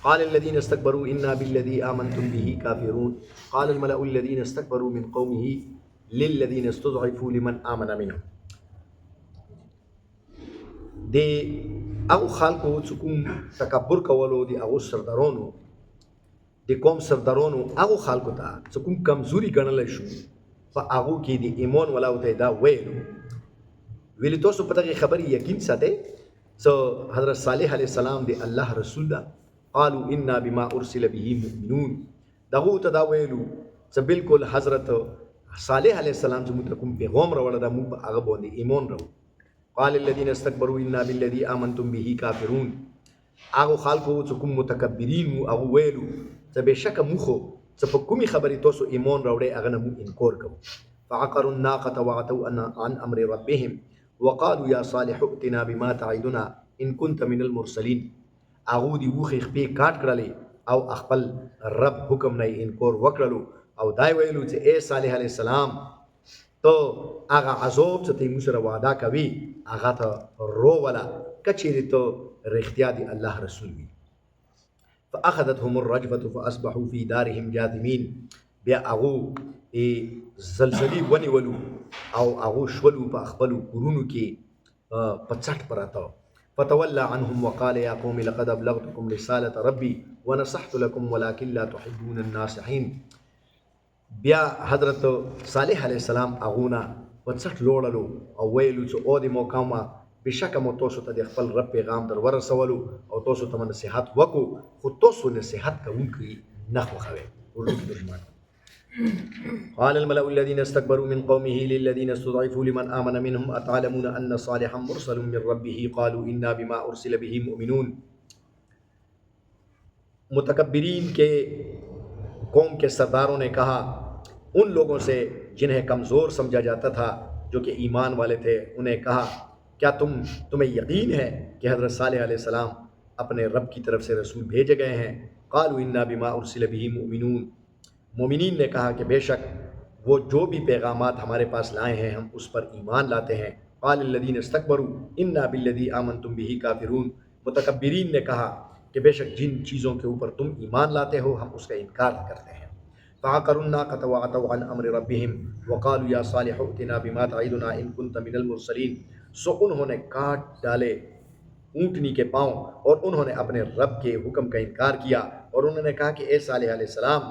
قال الذين استكبروا إنا بالذي آمنتم به كافرون قال الملأ الذين استكبروا من قومه للذين استضعفوا لمن آمن منهم. د هغه خلکو چې کوم تکبر کولو د هغه سردارانو د قوم سردارانو هغه خلکو ته چې کوم کمزوري ګڼل شو په هغه کې د ایمان ولاو ته دا ویلو تاسو په دغه خبرې یقین ساتئ چې حضرت صالح علیه السلام د الله رسول ده. قالوا انا بما ارسل به مؤمنون. دغه ته دا ویلو چې بالکل حضرت صالح علیه السلام چې موږ کوم پیغام راوړل دا موږ هغه باندې ایمان راوړو. قال الذين استكبروا انا بالذي امنتم به كافرون. هغه خلکو چې کوم متکبرین او هغه ویلو چې بشک مخو چې په کومي خبرې تاسو ایمان راوړې هغه نه مو انکار کوو. فعقروا الناقه وعتوا عن امر ربهم وقالوا يا صالح ائتنا بما تعدنا ان كنت من المرسلين. هغه دی وخې خپې کاټ کړلې او خپل رب حکم نه انکار وکړلو او دا ویلو چې اے صالح علیه السلام تو هغه عذاب چې موږ سره وعده کوي هغه ته رو ولا کچېرې ته رښتیا دی الله رسول وي. فاخذتهم الرجفه فاصبحوا في دارهم جاثمين. بیا هغه زلزلې ونیولو او هغه شولو په خپل کورونو کې په څټ پراته. فتولى عنهم وقال يا قوم لقد ابلغتكم رساله ربي ونصحت لكم ولكن لا تحبون الناصحين. بیا حضرت صالح علیه السلام اغونا وڅټ لوړلو او ویلو چې او د موقامه بشک مو تاسو ته د خپل رب پیغام در ورسولو او تاسو ته نصيحت وکړو خو تاسو نصيحت کوونکي نه خوښوي. قال الملأ الذين استكبروا من قومه للذين استضعفوا لمن آمن منهم أتعلمون أن صالحا مرسل من ربه قالوا إنا بما أرسل به مؤمنون. متکبرین کے قوم کے سرداروں نے کہا ان لوگوں سے جنہیں کمزور سمجھا جاتا تھا جو کہ ایمان والے تھے، انہیں کہا کیا تمہیں یقین ہے کہ حضرت صالح علیہ السلام اپنے رب کی طرف سے رسول بھیجے گئے ہیں؟ قالوا انا بما ارسل به مؤمنون. مومنین نے کہا کہ بے شک وہ جو بھی پیغامات ہمارے پاس لائے ہیں ہم اس پر ایمان لاتے ہیں. قال الذین استکبروا انا بالذی آمنتم به کافرون. متکبرین نے کہا کہ بے شک جن چیزوں کے اوپر تم ایمان لاتے ہو ہم اس کا انکار کرتے ہیں. فعقروا الناقة وعتوا عن امر ربهم وقالوا یا صالح ائتنا بما تعدنا ان كنت من المرسلین. سو انہوں نے کاٹ ڈالے اونٹنی کے پاؤں اور انہوں نے اپنے رب کے حکم کا انکار کیا اور انہوں نے کہا کہ اے صالح علیہ السلام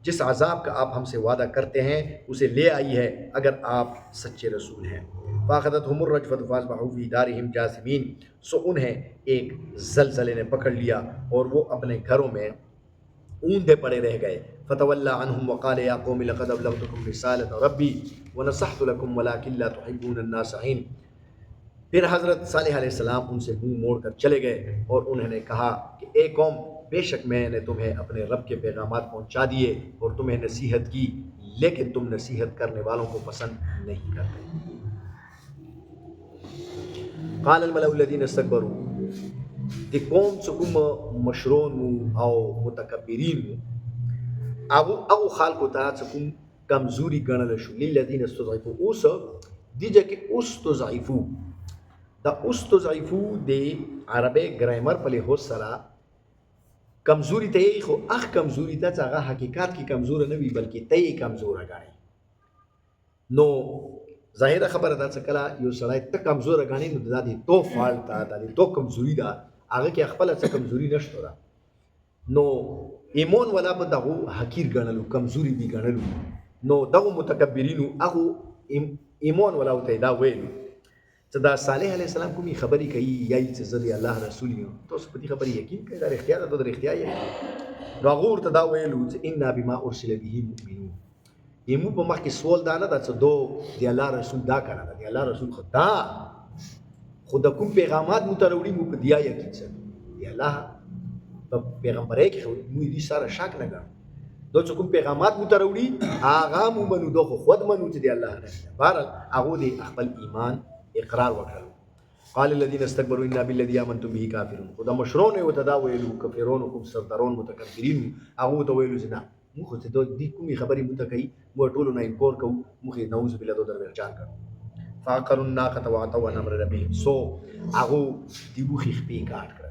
جس عذاب کا آپ ہم سے وعدہ کرتے ہیں اسے لے آئی ہے اگر آپ سچے رسول ہیں. فاخذتهم الرجفة فاصبحوا في دارهم جاثمين. سو انہیں ایک زلزلے نے پکڑ لیا اور وہ اپنے گھروں میں اوندے پڑے رہ گئے. فتولى عنهم وقال يا قوم لقد ابلغتكم رسالة ربي ونصحت لكم ولكن لا تحبون الناصحين. پھر حضرت صالح علیہ السلام ان سے منہ موڑ کر چلے گئے اور انہوں نے کہا کہ اے قوم بے شک میں نے تمہیں اپنے رب کے پیغامات پہنچا دیے اور تمہیں نصیحت کی لیکن تم نصیحت کرنے والوں کو پسند نہیں کرتے. قال الملأ الذين استكبروا. دی قوم چې کوم مشرون او متکبرین او خلکو ته چې کوم کمزوري ګڼل شو للذین استضعفوا. اوس دیجه کې استضعفوا دا استضعفوا د عربی ګرامر په لحاظ سره کمزوری ته یې خو اخ کمزوری ته هغه حقیقت کې کمزور نه وي بلکې ته یې کمزور غاڼي. نو ظاهره خبره ده چې کله یو سړی ته کمزور غاڼي نو د دې تو فالټ ده د تو کمزوری ده هغه کې خپل څه کمزوری نشته ده. نو ایمان ولا په دغه حقیر غاڼلو کمزوری دی غاڼلو. نو دغه متکبرینو هغه ایمان ولا ته دا ویلو چې دا صالح علیه السلام کومي خبرې کوي یا چې زه الله رسول یم تاسو په دې خبرې یقین کوئ دا اختیار ده د اختیار یې. نو هغه ورته دا ویلو چې انا بما ارسل به مؤمنون. یمو په مخ کې سوال دا نه ده چې دو دی الله رسول دا کنه دی الله رسول خدا خدا کوم پیغامات مو ته وروړي مو په دیا یقین سره دی الله په پیغمبري کې مو دې سره شک نه ګڼو دو چې کوم پیغامات مو ته وروړي هغه مو منو دو خود منو چې دی الله رسول. بهرحال هغه دې خپل ایمان اقرار وکړو. قال الذين استكبروا انا بالذي امنتم به كافرون. خدا مشرون او تداویلو کفرون کوم سردارون متکبرین هغه ته ویلو زنا مو خو ته دې کومي خبرې مو ته کوي مو ټولو نه انکار کوو مخې نعوذ بالله دو درچان کړو. فاقروا الناقة وعتوا عن امر ربهم. سو هغه دی وخې خپې کاټ کړ.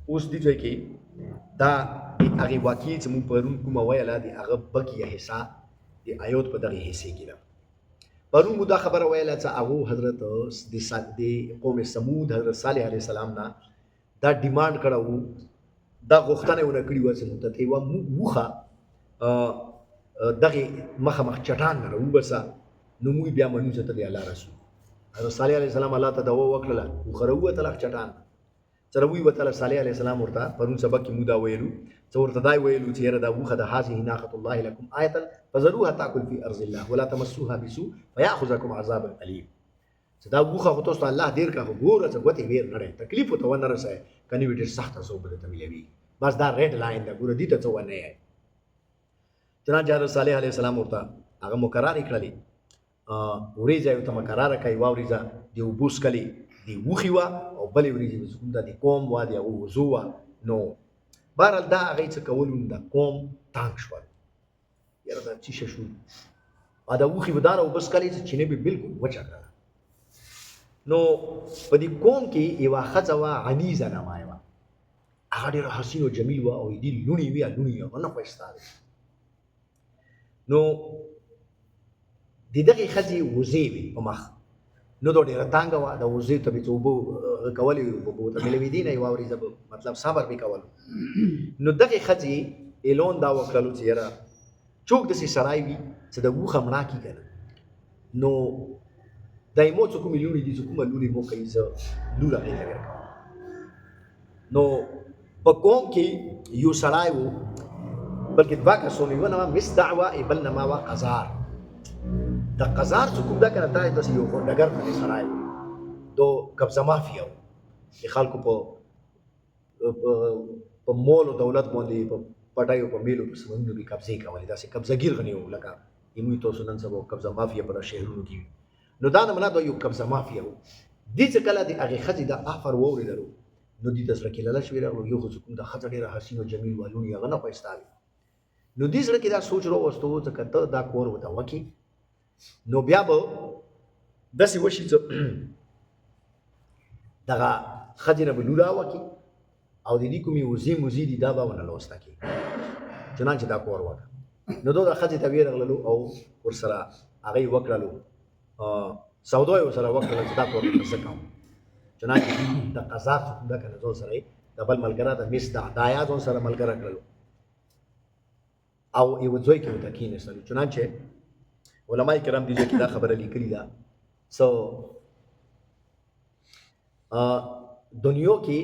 اوس دې ځای کې دا هغه واقعي چې موږ پرون کومه ویله د هغه بقیه حصہ د آیات په دغه حصے کې ده. پرون موږ دا خبره ویله چې هغه حضرت د قوم سمود حضرت صالح علیه السلام نه دا ډیمانډ کړو، دا غوښتنه ونه کړې و چې موږ ته یوه موخه دغه مخامخ چټان نه راوباسه، نو موږ بیا منو چې ته د الله رسول. حضرت صالح علیه السلام الله ته دعا وکړله، وخه راووتله چټان سره ووتله. صالح علیه السلام ورته پرون سبق کې موږ دا ویلو چې ورته دا ویلو چې یاره دا وخه د هذه ناقة الله لکم آیة فذروها تاکل فی ارض الله ولا تمسوها بسوء فیاخذکم عذاب الیم. چې دا وخه خو تاسو الله ډېر کا خو ګوره چې ګوتې ویر نه رہی تکلیف ورته ونه رسوي، کني وي ډېر سخته څه به درته ملوي. بس دا ریډ لاین ده، ګوره دې ته څه ونه یې. چنانچه حضرت صالح علیه السلام ورته هغه مقررې کړلې، وریځه یې ورته مقرره کړې، یوه وریځه د اوبو څکلې د وښي وه او بلې وریځې چې کوم دا د قوم وه د هغو وضو وه. نو بهرحال دا هغې څه کولو نو دا قوم تانګ شول، یاره دا چیشه شو او دا وښي به داره اوبه څکلې چې چینه به بلکل وچه کړله. نو په دې قوم کې یوه ښځه وه عنیزه نامه یې وه، هغه ډېره حسین و جمیل وه او دې لوڼې وې، لوڼې هغه نه ښایسته دی. نو د دغې ښځې وزې وې په مخ، نو دا ډېره تانګه وه، د وزې ته به چې اوبه کولې اوبه به ورته ملوېدې نه، یوه ورځ به مطلب صبر به کولو. نو دغې ښځې اعلان دا وکړلو چې یاره څوک داسې سړی وي چې د وښه مړه کړي که نه، نو دایمو چې کومې لوڼې دي چې کومه لور یې مو کوي زه لور هغې ته ورکوم. نو په قوم کې یو سړی و، بلکې دوه کسونه یوه نامه مصدع وه، بل نامه وه قزار. د قزار چې کوم دا که نه دا داسې یو ډګر باندې سړی و، دو قبضه مافیا و، د خلکو په مول او دولت باندې په پټیو په میلو په سمندونو کې قبضې کولې، داسې قبضهګیر غني و، لکه موږ تاسو نن سبا قبضه مافیا په شهرونو کې وي. نو دا نمونه دا یو قبضه مافیا و. دې چې کله د هغې ښځې دا افر واورېدلو نو دې ته زړه کې للچ وراغلو، یو خو چې کوم دا ښځه ډېره حسین و جمیل وه، لوڼې هغه نه ښایسته وې. نو دې زړه کې دا سوچ راوستو چې که ته دا کور ورته وکړې نو بیا به داسې وشي چې دغه ښځې نه به لوره وکړي او د دې کومې وزې موزې دي دا به ونه لوسته کړي. چنانچه دا کور وکړه. نو دا ښځې ته ویرغللو او ورسره هغه یې وکړلو، سودا یې ورسره وکړله چې دا کور ورته څه کوم. چنانچه د قزار چې کوم دا که نه ځان سره یې د بل ملګری د مصدع دا یا ځان سره ملګری کړلو او یوه ځای کې ورته کېناستلو. چنانچه علماء کرام دې ځای کې دا خبره لیکلې ده څه دنیا کې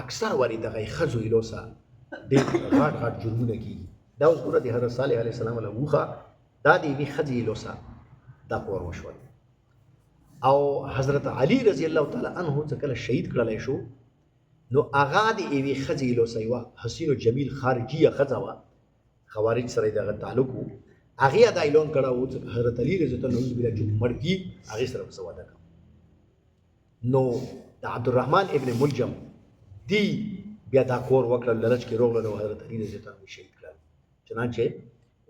اکثر وارې دغه ښځو ایلوسه ډېر غټ غټ جرمونه کېږي. دا اوس ګوره د حضرت صالح علیه السلام له وښه دا د یوې ښځې ایلوسه دا کور وشول. او حضرت علي رضی الله تعالی عنه چې کله شهید کړلی شو نو هغه د یوې ښځې ایلوسه یوه حسین و جمیل خارجیه ښځه وه، خوارج سره یې دغه تعلق و. هغې دا اعلان کړی و چې حضرت علي رضی الله نعوذ بالله چې مړ کي هغې سره به زه واده کوم. نو د عبدالرحمن ابن ملجم دی بیا دا کور وکړل، للچ کې روغلل او حضرت علي رضی الله عنه شهید کړل. چنانچه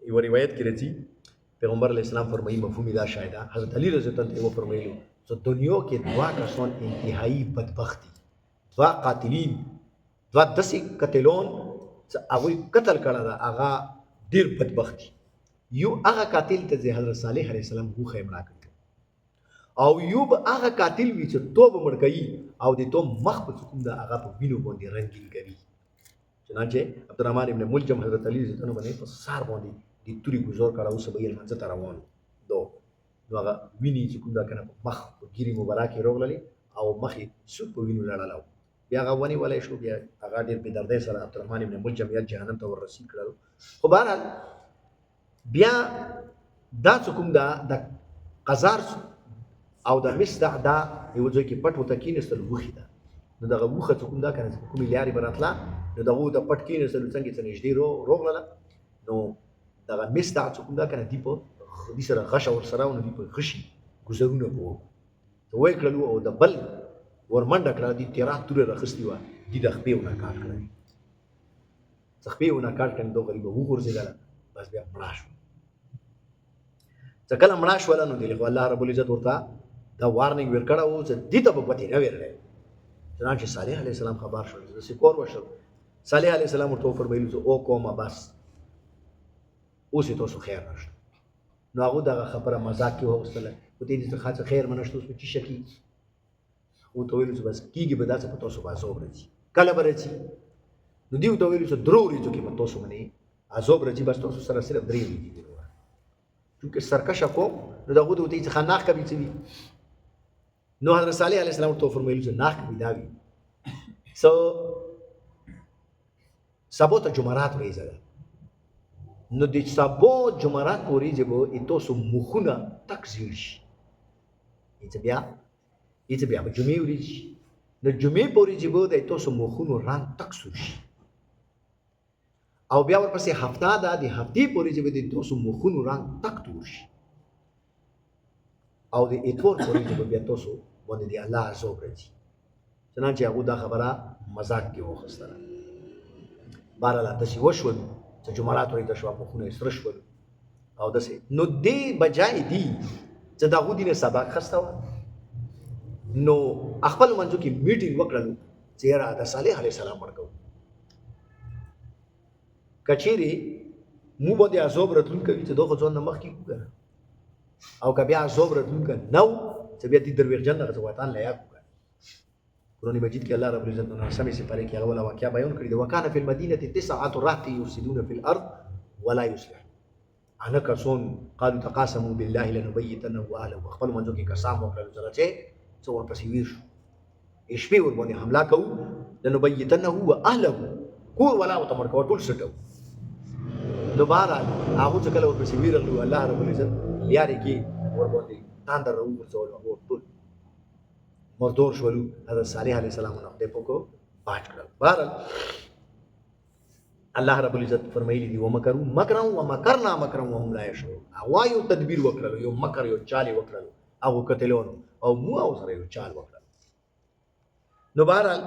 یوه روایت کې راځي پیغمبر علیه السلام فرمایي مفهوم دا شاید حضرت علي رضی الله عنه ته وفرمایلو چې دنیا کې دوه کسان انتهایی بدبخت دي، دوه قاتلین، دوه داسې قتلون چې هغوی قتل کړی ده هغه ډېر بدبخت دي. یو هغه قاتل ته چې حضرت صالح علیه السلام وښه یې مړه کړې او یو به هغه قاتل وي چې تو به مړ کوي او د تو مخ به چې کوم ده هغه په وینو باندې رنګین کوي. چنانچه عبدالرحمن ابن ملجم حضرت علي رضی الله عنه باندې په سار باندې د تورې ګزار کړه، اوس به یې لمانځه ته روان دو. نو هغه وینې چې کوم ده که نه په مخ په ګیرې مبارک یې راغللې او مخ یې سود په وینو لړلی و. بیا هغه ونیولی شو، بیا هغه ډېر بې دردۍ سره عبدالرحمن ابن ملجم یا جهنم ته وررسید کړلو. خو بهرحال بیا دا چې کوم ده د قزار او د مصدع دا یو ځای کې پټ ورته کېناستل وښي ده. نو دغه وښه چې کوم ده که نه چې په کومې لارې به راتله نو د هغو ته پټ کېناستلو څنګه چې نږدې راغلله. نو دغه مصدع چې کوم ده که نه دي په دې سره غشه ورسره و، نو دي په غشي ګزرونه به وکړو ته ویې کړلو او د بل ورمنډه کړه، دي تیرا توره راخیستې وه، دي د خپې ونه کاټ کړی. چې خپې ونه کاټ کړې دغه غریبه وغورځېدله، بس بیا مړه شوه. چې کله مړه شوله نو دې خو الله رب العزت ورته دا وارننګ ورکړی و چې دې ته به ګوتې نه ویرلی. چنانچه صالح علیه السلام خبر شول، داسې کور وشو صالح علیه السلام ورته وفرمایلي چې او قومه بس اوس یې تاسو خیر نشته. نو هغه دغه خبره مذاق کې واغوستله، خو دې دې څخه خیر به نشته، اوس به څه کېږي؟ هغه ورته ویلو چې بس کېږي به داسې په تاسو به عذاب راځي. کله به راځي؟ نو دې ورته ویلو چې 3 ورځو کې به تاسو باندې عذاب راځي، بس تاسو سره صرف 3 ورځې دي. چونکې سرکشه قوم نو د هغو د ورته څخه ناخ کبي څه وي. نو حضرت صالح علیه السلام ورته وفرمایلو چې ناخ کبي دا وي سبا ته جمعرات ورځ ده، نو د سبا جمعرات په ورځ به تاسو مخونه تک زیړ شي. څه بیا به جمعې ورځ شي، نو جمعې په ورځ به د تاسو مخونو رنګ تک سور شي، او بیا ورپسې هفته ده، د هفتې په ورځ به د تاسو مخونو رنګ تک تور شي، او د اتوار په ورځ به بیا تاسو باندې د الله عذاب راځي. چنانچه هغو دا خبره مذاق کې واخیستله. بهرحال داسې وشول چې جمعرات ورځ شوه، مخونه یې سره شول او داسې. نو دې بجای دي چې د هغو دینه سبق اخیسته وه، نو خپل منځو کې میټینګ وکړلو چې یاره د صالح علیه السلام مړ کوو، کچېرې مو باندې عذاب راتلونکی وي چې دا خو ځان نه مخکې کړو، او که بیا عذاب راتلونکی نه و چې بیا دې درویغجن دغه وطن له یاد کړو. قرآن مجید کې الله رب العزت نو سمې سپارې کې هغه ولا واقعه بیان کړې ده. وکانه فی المدینه 9 رهط یفسدون فی الارض ولا یصلح. انا کسون قالوا تقاسموا بالله لنبیتنه واهله. خپل منځو کې قسم وکړل چې څو ورپسې ویر شو، شپې ور باندې حمله کوو، لنبیتنه واهله، کور ولا وتمر کو ټول سټو. نو بهرحال هغه چې کله ورپسې ویرغلو، الله رب العزت لیارې کې ور باندې تاندر ورڅول، هغه ټول مردور شولو. حضرت صالح علیه السلام نو خدای په کو پاټ کړل. بهرحال الله رب العزت فرمایلی دی ومکروا مکرا ومکرنا مکرا وهم لا یشعرون. هغه یو تدبیر وکړلو، یو مکر، یو چال وکړلو، هغه قتلونو او مو او سره یو چال وکړل. نو بهرحال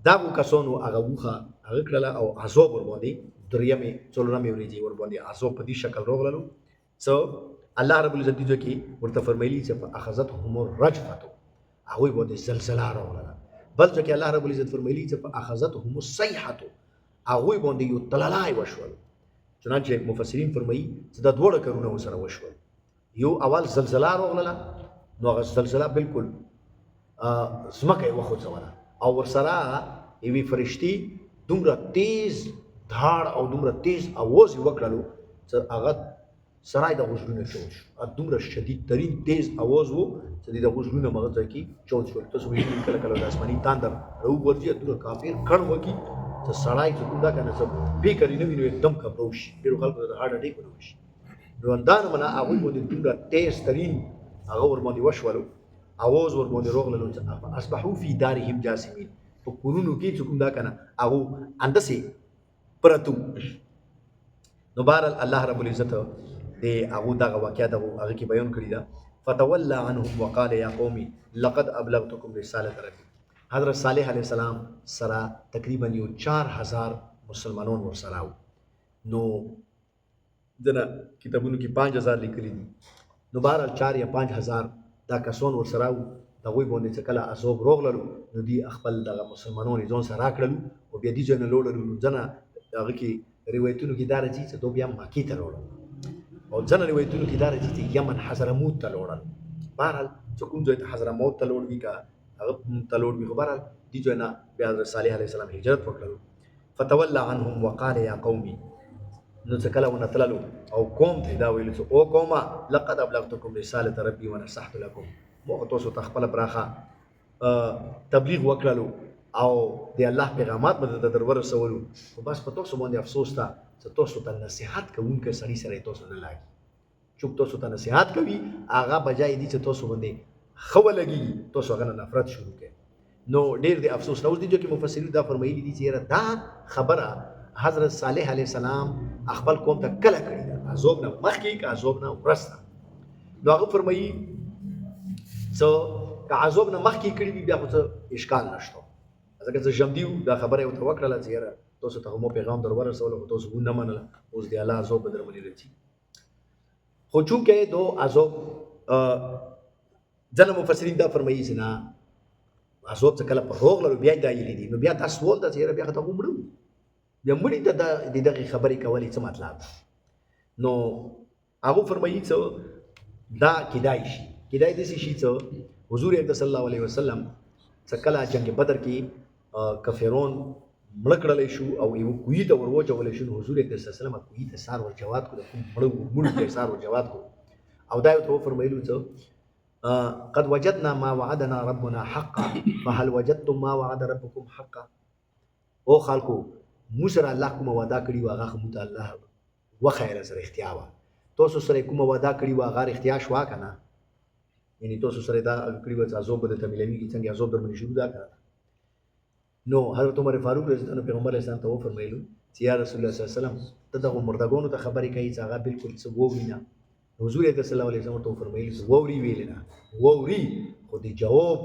دا کسانو هغه وخه هغه کړله او عذاب ور باندې دریمه څلورمه ورځې ور باندې عذاب په دې شکل راغللو. سو الله رب العزت دې کې ورته فرمایلی چې فاخذتهم الرجفه، هغه باندې زلزلہ راغله. بل ځکه الله رب العزت فرمایلی چې فاخذتهم الصيحه، هغه باندې یو تللای وشول. چنانچه مفسرین فرمایي چې دا دوه کارونه وسره وشول. یو اول زلزلہ راغله، نو هغه زلزلہ بالکل زمکه وخوځوله، او ورسره یوې فرشتي دومره تیز دھاړ او دومره تیز اواز وکړلو چې هغه سرای د غوږونو چوت شو. دومره شدید ترین تیز اواز وو چې د غوږونو مغز کې چوت شو. تاسو وینئ کله کله د اسماني تاندر راوګرځي، دومره کافر کړ وکي چې سړی چې کوم دا کنه څه فکر یې نه ویني، एकदम کبرو شي، ډېرو خلکو ته هارت اټیک ونیسي. نو اندان منه هغه باندې دومره تیز ترین هغه ور باندې وشولو، اواز ور باندې راغللو چې اصبحوا فی دارهم جاثمین. په کورونو کې چې کوم دا کنه هغه اندسې پرتو. نو بهرحال الله رب العزت د هغه دغه واقعه دغه هغه کې بیان کړی ده. فتولى عنهم وقال يا قوم لقد ابلغتكم رساله ربي. حضرت صالح علیه السلام سره تقریبا یو 4000 مسلمانان ور سره وو. نو دنه کتابونو کې 5000 لیکلي دي. نو بهرحال 4 یا 5000 دا کسان ور سره وو. دا وی باندې چې کله عذاب راغلل، نو دی خپل دغه مسلمانانو ځون سره راکړل او بیا دي ځنه لوړل. ځنه هغه کې روایتونو کې دا راځي چې دوی بیا مکی ته وروړل، او ځنه روایتونو کې دا راځي چې یمن حضرموت ته وروړل. بهرحال چې کوم ځای ته حضرموت ته وروړي کا هغه ته وروړي، خو بهرحال دي ځنه بیا حضرت صالح علیه السلام هجرت وکړل. فتولى عنهم وقال يا قومي. نو چې کله ونتللو او قوم ته دا ویل چې او قومه لقد ابلغتكم رساله ربي ونصحت لكم. موږ تاسو ته خپل براخه تبلیغ وکړلو او د الله پیغامات به در ورسولو، خو بس په تاسو باندې افسوس ده چې تاسو ته نصیحت کوونکی سړي سره تاسو نه لګي. چوک تاسو ته نصیحت کوي هغه بجای دي چې تاسو باندې خو لګي، تاسو هغه نفرت شروع کړي. نو ډېر د افسوس نو دي چې مفسرین دا فرمایلی دي چې دا خبره حضرت صالح علیه السلام خپل قوم ته کله کړی ده، عذاب نه مخکې که عذاب نه وروسته. نو هغه فرمایي څو که عذاب نه مخکې کړي وي بیا خو څه اشکال نشته، ځکه چې ژمدي دا خبره یې ورته وکړله چې یاره تاسو ته مو پیغام در ورسولو، خو تاسو ونه منله، اوس د الله عذاب به در باندې راځي. خو چونکې دو عذاب ځینې مفسرین دا فرمایي چې نه عذاب چې کله په راغللو بیا یې دا ویلي دي، نو بیا دا سوال ده چې یاره بیا خو ته مړه بیا مړي ته د دغې خبرې کولې څه مطلب ده؟ نو هغه فرمایي څه دا کیدای شي داسې شي څه حضور اکرم صلی الله علیه وسلم څه کله جنګ بدر کې کفرون مړه کړلی شو او یوه کوهي ته ور واچولی شو، نو حضور اکرم صلی الله علیه وسلم کوهي ته سار ور جواد کړو، د کوم مړو ته سار ور جواد کړو او دا یې ورته وفرمایلو څه قد وجدنا ما وعدنا ربنا حقا فهل وجدتم ما وعد ربكم حقا. او خلکو موږ سره الله کومه وعده کړې وه هغه خو موږ ته الله وخیره سره اختیا وه، تاسو سره یې کومه وعده کړې وه هغه رښتیا شوه که نه؟ یعنې تاسو سره یې دا کړي وه چې عذاب به درته میلاویږي، څنګه عذاب در باندې شروع ده که نه؟ نو حضرت عمر فاروق رضی الله عنه پیغمبر علیه السلام ته وفرمیلو چې یا رسول الله صلی الله علیه وسلم ته دغو مردګانو ته خبرې کوي چې هغه بالکل څه واوري نه. حضور اکرم صلی الله علیه وسلم ورته وفرمیلو چې واوري ویلې نه، واوري خو د جواب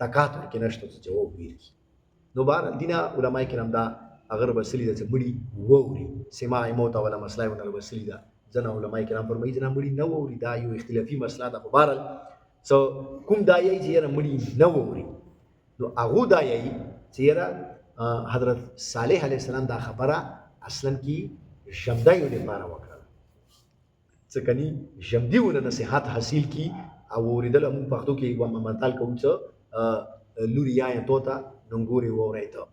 طاقت ورکې نشته چې جواب ویلي. نو بهرحال دینه علما کرام دا هغه بسلي ده چې مړي واوري، سماع موت اوله مسله یې ورته بسلي ده. ځینې علما کرام فرمایي چې نه مړي نه واوري، دا یو اختلافي مسله ده، خو بهرحال څه کوم دا یی چې یاره مړي نه واوري، نو هغه دا یی چې یاره حضرت صالح علیه السلام دا خبره اصلا کې ژمدایو لپاره وکړه، څه کني ژمدیونه نصیحت حاصل کی او اوریدل موږ پښتو کې یو متل کوو چې لوري یا توتا ننګوري ووري ته.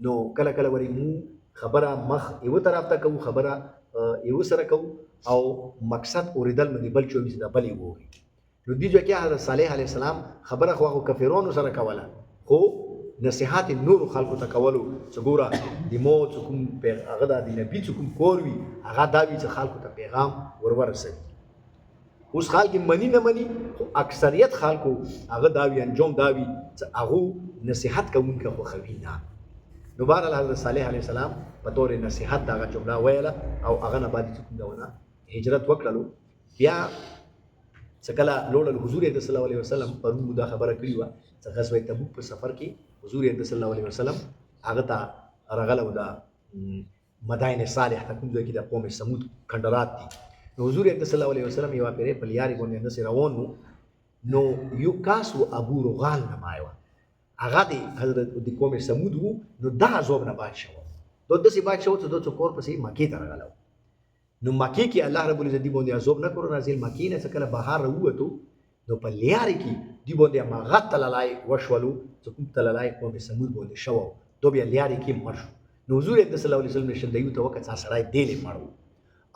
نو کله کله وری مو خبره مخ یو طرف ته کوو، خبره یو سره کوو او مقصد اوریدل مې بل چوي چې دا بلې ووري. نو دیجو کې حضرت صالح علیه السلام خبره خو کفرونو سره کوله، خو نصیحت نور خلکو ته کولو چې ګوره د موت کوم هغه د نبی کوم کور وي هغه دا وي چې خلکو ته پیغام ورسوي. اوس خلک مني نه مني، خو اکثریت خلکو هغه دا وي انجام دا وي چې هغه نصیحت کوونکی خوښوي نه. نو بهرحال حضرت صالح علیه السلام په طور نصیحت دغه جمله ویله او هغه نه بعد کوم دونه هجرت وکړلو. بیا چې کله لوړل حضور اکرم صلی الله علیه وسلم پرون دا خبره کړې وه چې غزوه تبوک په سفر کې حضور اکرم صلی الله علیه وسلم هغه ته راغلی و د مدائن صالح ته کوم ځای کې د قوم سمود کندرات دي. نو حضور اکرم صلی الله علیه وسلم یوه پیرې په لیارې باندې همداسې روان و، نو یو کاس و ابو رغال نمای وه، هغه د حضرت د قوم سمود و. نو دا عذاب نه باد شوه، دا داسې باد شوه چې دا څه کور پسې مکې ته راغلی و. نو مکې کې الله رب العزت دی باندې عذاب نه کړو نازل، مکې نه چې کله بهر راووتو نو په لیارې کې دی باندې هماغه تللی وشولو چې کوم تللی قوم سمود باندې شوی و، دا بیا لیارې کې مړ شو. نو حضور اکرم صلی الله علیه وسلم شندیو ته وکړه چې سړی دیلې مړ و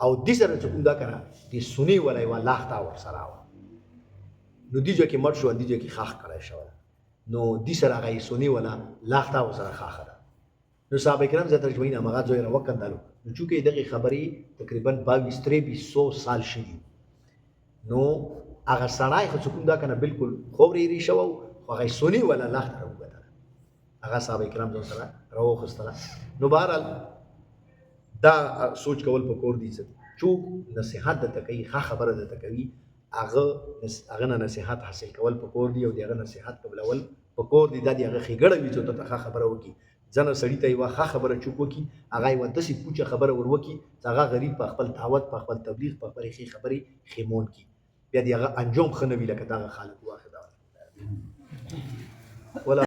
او دې سره چې کوم دا که نه د سونې ولی یوه لاښته ورسره وه، نو دې ځای کې مړ شو، دې ځای کې خاښ کړی شوی، نو دې سره هغه یې سونې وله لاښته ورسره خاښه ده. نو صحابه کرام زیات اجمعین هماغه ځای راوکندلو. نو چونکې دغې خبرې تقریبا 2200 سال شوي، نو هغه سړی خو چې کوم دا که نه بالکل خوب ریرې شوی و، خو هغه یې سونې وله لاښته راووتله، هغه صحابه کرام ځان سره راوخیستله. نو بهرحال دا سوچ کول پکور دي چې څوک نصیحت درته کوي، ښه خبره درته کوي، هغه نه نصیحت حاصل کول پکور دي او د هغه نصیحت قبلول پکور دي. دا د هغه ښېګړه وي چې ته ښه خبره وکړي. ځنه سړي ته یوه ښه خبره چوک وکړي، هغه یوه داسې پوچه خبره ور وکړي چې هغه غریب په خپل دعوت، په خپل تبلیغ، په خپلې ښې خبرې خیمون کړي، بیا د هغه انجام ښه نه وي لکه دغه خلک واخې